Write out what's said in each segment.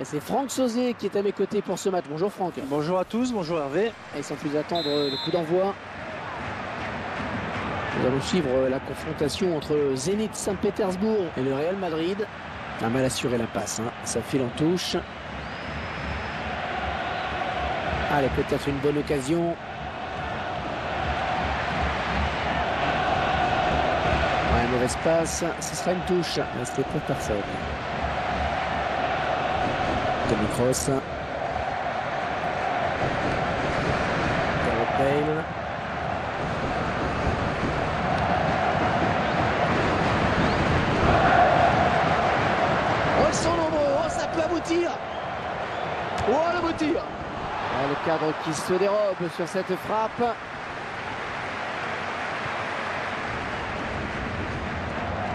Et c'est Franck Sauzet qui est à mes côtés pour ce match. Bonjour Franck. Bonjour à tous, bonjour Hervé. Et sans plus attendre, le coup d'envoi. Nous allons suivre la confrontation entre Zénith Saint-Pétersbourg et le Real Madrid. Un mal assuré la passe, hein. Ça file en touche. Allez, peut-être une bonne occasion. Ouais, mauvaise passe. Ce sera une touche. Mais c'était pour personne. Demi-cross. Gareth Bale. Oh, ils sont nombreux. Oh, ça peut aboutir. Oh, elle aboutir. Oh, le cadre qui se dérobe sur cette frappe.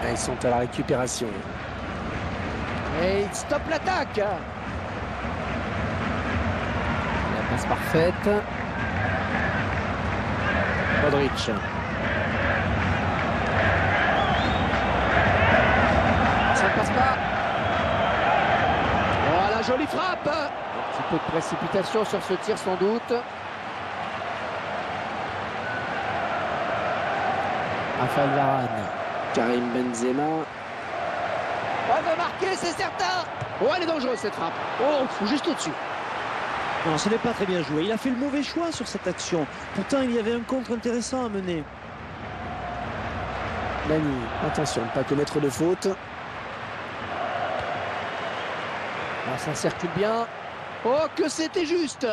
Et ils sont à la récupération. Et il stoppe l'attaque. Passe parfaite. Modric. Ça ne passe pas. Oh, la jolie frappe. Un petit peu de précipitation sur ce tir sans doute. Raphaël Varane. Karim Benzema. On veut marquer, c'est certain. Oh, elle est dangereuse cette frappe. Oh, juste au-dessus. Non, ce n'est pas très bien joué. Il a fait le mauvais choix sur cette action. Pourtant, il y avait un contre intéressant à mener. Lani, attention, ne pas commettre de faute. Oh, ça circule bien. Oh, que c'était juste.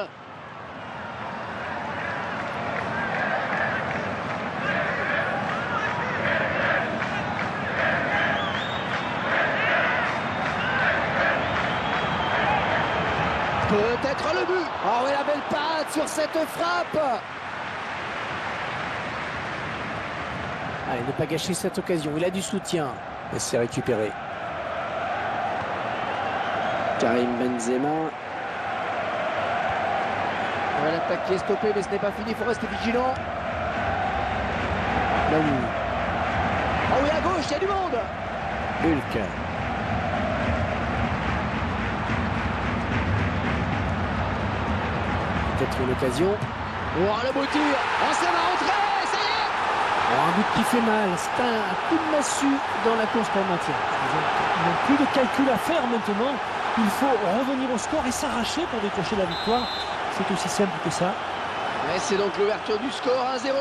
Peut-être le but. Oh, et la belle patte sur cette frappe. Allez, ne pas gâcher cette occasion. Il a du soutien. Et c'est récupéré. Karim Benzema. Ouais, l'attaque qui est stoppée, mais ce n'est pas fini. Il faut rester vigilant. Lani. Oh oui, à gauche, il y a du monde. Hulk. Peut-être une occasion. Oh, le beau tir. Oh, ça va rentrer. Ça y est. Oh, un but qui fait mal. C'est un coup de massue dans la course pour le maintien. Ils n'ont plus de calcul à faire maintenant. Il faut revenir au score et s'arracher pour décrocher la victoire. C'est aussi simple que ça. Et c'est donc l'ouverture du score, 1-0.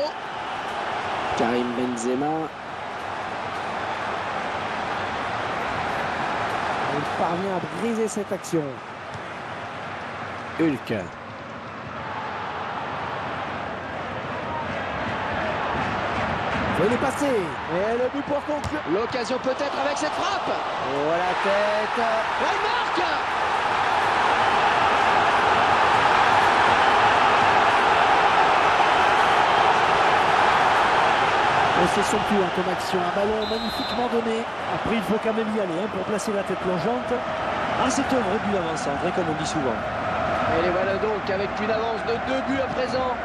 Karim Benzema. Il parvient à briser cette action. Hulk. Il est passé. Et le but pour conclure. L'occasion peut-être avec cette frappe. Oh, la tête. Oh, il marque. Et c'est son but comme action. Un ballon magnifiquement donné. Après, il faut quand même y aller pour placer la tête plongeante. Ah, c'est un vrai but avant-centre, comme on dit souvent. Et les voilà donc avec une avance de 2 buts à présent.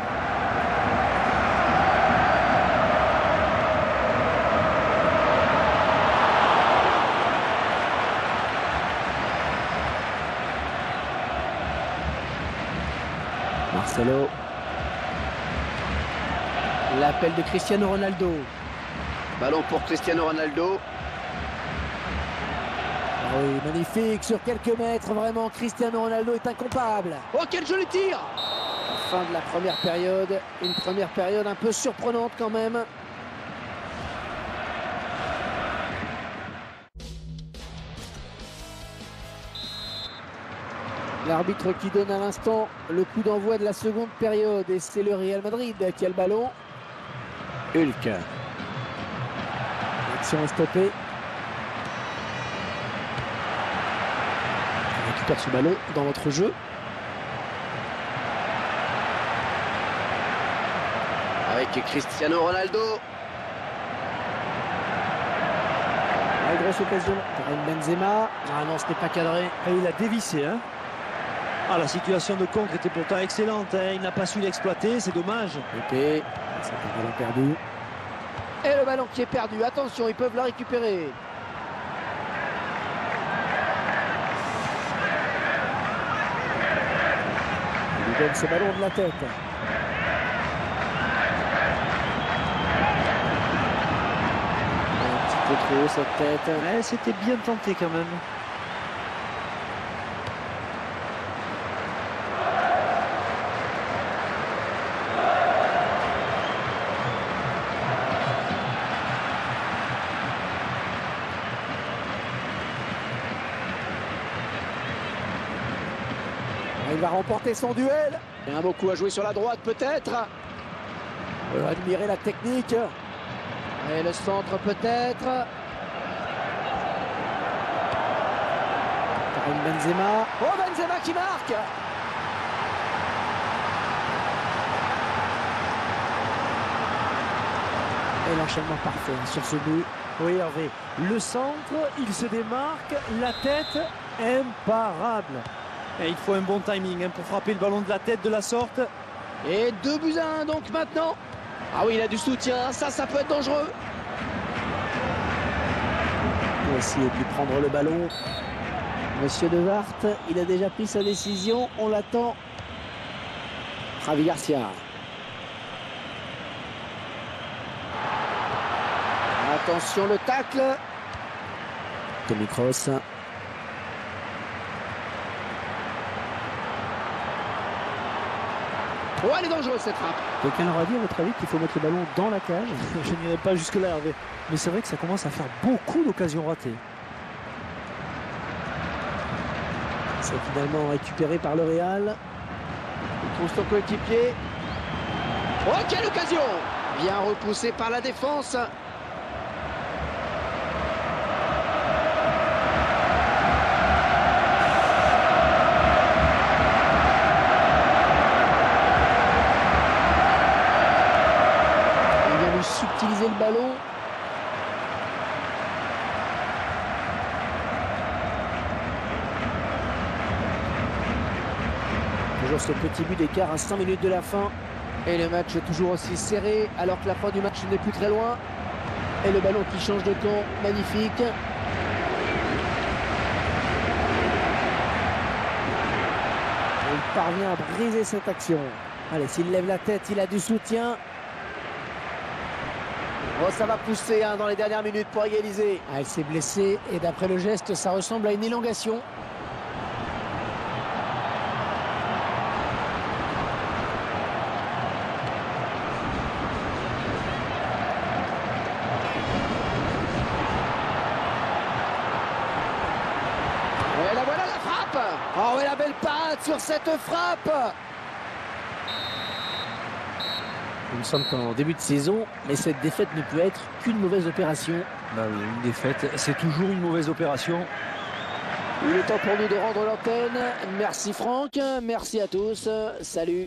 Marcelo. L'appel de Cristiano Ronaldo. Ballon pour Cristiano Ronaldo. Ah oui, magnifique sur quelques mètres, vraiment Cristiano Ronaldo est incomparable. Oh, quel joli tir! Fin de la première période, une première période un peu surprenante quand même. L'arbitre qui donne à l'instant le coup d'envoi de la seconde période et c'est le Real Madrid qui a le ballon. Hulk. L'action est stoppée. On récupère ce ballon dans notre jeu. Avec Cristiano Ronaldo. grosse occasion. Karim Benzema. Ah non, ce n'est pas cadré. Et il a dévissé. Hein. Ah, la situation de contre était pourtant excellente. Hein. Il n'a pas su l'exploiter, c'est dommage. Épée. C'est un ballon perdu. Et le ballon qui est perdu. Attention, ils peuvent la récupérer. Il lui donne ce ballon de la tête. Un petit peu trop cette tête. Ouais, c'était bien tenté quand même. Il va remporter son duel. Il y a un beau coup à jouer sur la droite peut-être. On va admirer la technique. Et le centre peut-être. Karim Benzema. Oh, Benzema qui marque. Et l'enchaînement parfait sur ce but. Oui, Hervé. Le centre, il se démarque. La tête, imparable. Et il faut un bon timing hein, pour frapper le ballon de la tête de la sorte. Et 2-1 donc maintenant. Ah oui, il a du soutien, ça peut être dangereux. Il va essayer de lui prendre le ballon. Monsieur De Waart, il a déjà pris sa décision, on l'attend. Javi Garcia. Attention le tacle. Toni Kroos. Oh, elle est dangereuse cette frappe. Quelqu'un aura dit à votre avis qu'il faut mettre le ballon dans la cage? Je n'irai pas jusque-là, Hervé. Mais c'est vrai que ça commence à faire beaucoup d'occasions ratées. C'est finalement récupéré par le Real. Il trouve son coéquipier. Oh, quelle occasion! Bien repoussé par la défense. Subtiliser le ballon. Toujours ce petit but d'écart à 5 minutes de la fin. Et le match est toujours aussi serré alors que la fin du match n'est plus très loin. Et le ballon qui change de camp, magnifique. Et il parvient à briser cette action. Allez, s'il lève la tête, il a du soutien. Oh, ça va pousser hein, dans les dernières minutes pour égaliser. Ah, elle s'est blessée et d'après le geste, ça ressemble à une élongation. Et là voilà la frappe. Oh, et la belle patte sur cette frappe. Nous ne sommes qu'en début de saison, mais cette défaite ne peut être qu'une mauvaise opération. Bah oui, une défaite, c'est toujours une mauvaise opération. Il est temps pour nous de rendre l'antenne. Merci Franck, merci à tous, salut.